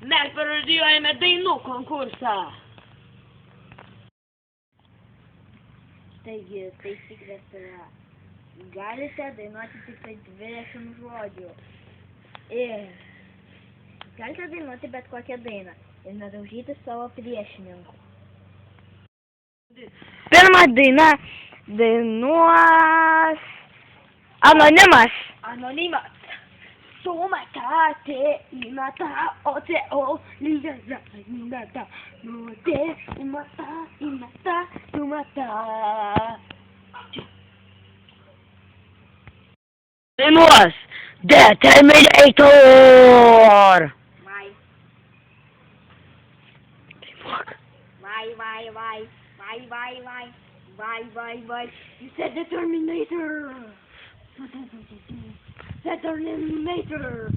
Mes parodijuojame dainų konkursą. Taigi, taisyklės yra. Galite dainuoti tik tai 20 žodžių. Ir galite dainuoti bet kokią dainą. Ir nedaužyti savo priešininkų. Pirmą dainą dainuos Anonimas. Anonimas. Sumata, te, imata, ote, o, ligaza, imata, no, te, imata, sumata. Dainuos The Terminator. Vai, Dainuok. vai, vai, vai, vai, vai, vai, vai, vai, vai. You said the Terminator. The Terminator.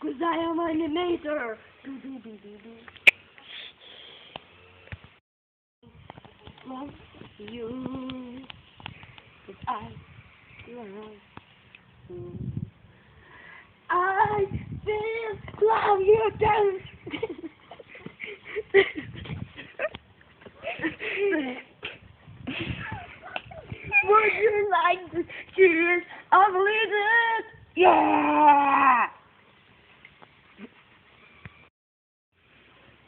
Cause I am an animator. Love you. Cause I love you. I still love you, Would you like to cheers of it? Yeah!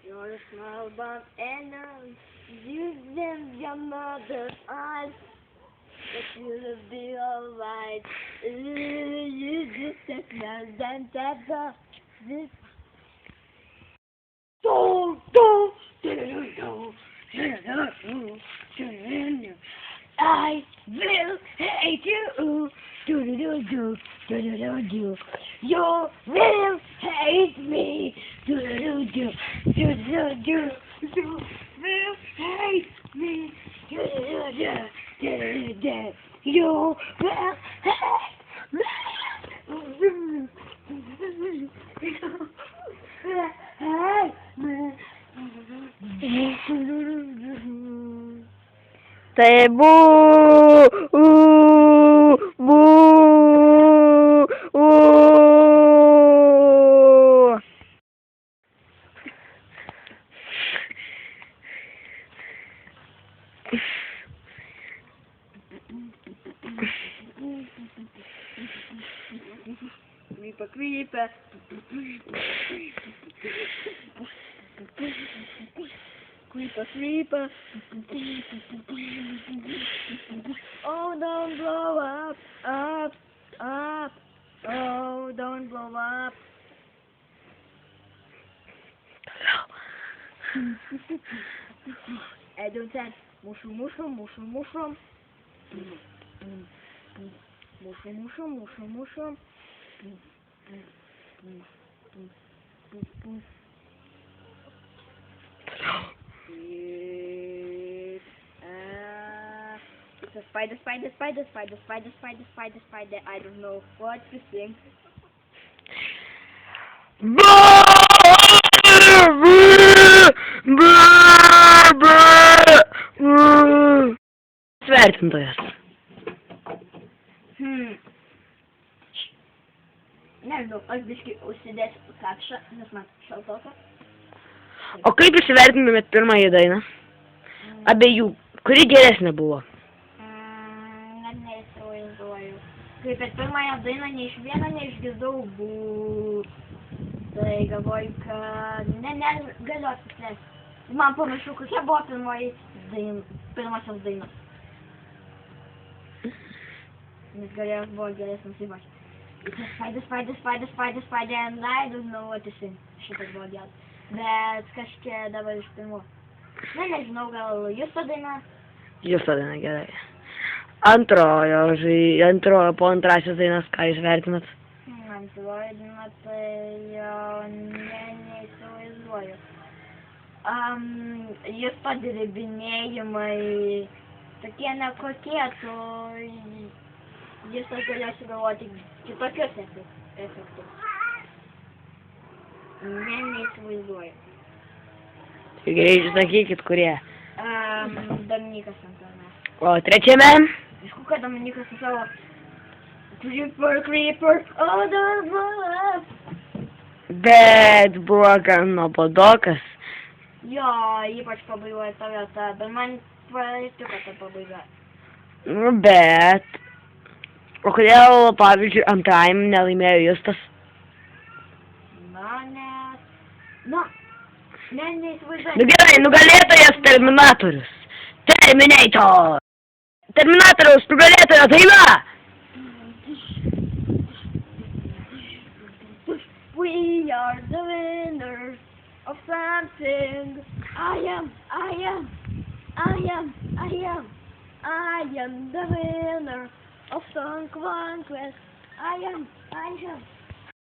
You're a small bump and use them your mother's eyes. But you'll be alright. You just a smell them that this. I will hate you. Do. You will hate me. Do. You will hate me. You will Say boo, boo. Creeper. Creeper. Oh, don't blow up. Oh, don't blow up. I don't say mushroom. Mushroom. It's a spider. I don't know what to think. Svertintojas. Nežinau, aš biškai užsidėsiu kapšą, nes man šaltoka. O kaip jūs įvertintumėt pirmąją dainą? Abiejų. Kuri geresnė buvo? Net neįsivaizduoju. Kaip per pirmąją dainą nei iš vieno neišgirdau bū. Tai galvoju, kad galiu atsisėsti. Man pamiršau, kokia buvo pirmosios dainos. Nes galėjos buvo geresnis įvaš. It's a spider, and I don't know what to sing. Šitas buvo geras. Bet kažkiek dabar iš pirmo. Nežinau, gal Justo daina? Justo daina, gerai. Po antrasios dainos, ką jūs vertinat? Antroji daina, tai jau neįsivaizduoju. Justo dirbinėjimai tokie nekokie, tu Justas galėjo sugalvoti kitokius efektus. Neįsivaizduoju. Tai greičiau sakykit, kurie. Dominikas Antonas. O trečiame? Aišku, kad Dominikas su savo Creeper, oh, the blood. Bet buvo gan nuobodokas. Jo, ypač pabaigoje ta vieta, bet man patiko ta pabaiga. Nu, bet... O kodėl, pavyzdžiui, antrajam nelaimėjo Justas? Na, nes... Na, neįsivaizduoju. Nu gerai, nugalėtojas Terminatorius. Terminator! Terminatoriaus nugalėtojo daina! We are the winners of something. I am the winner of Song Conquest. I am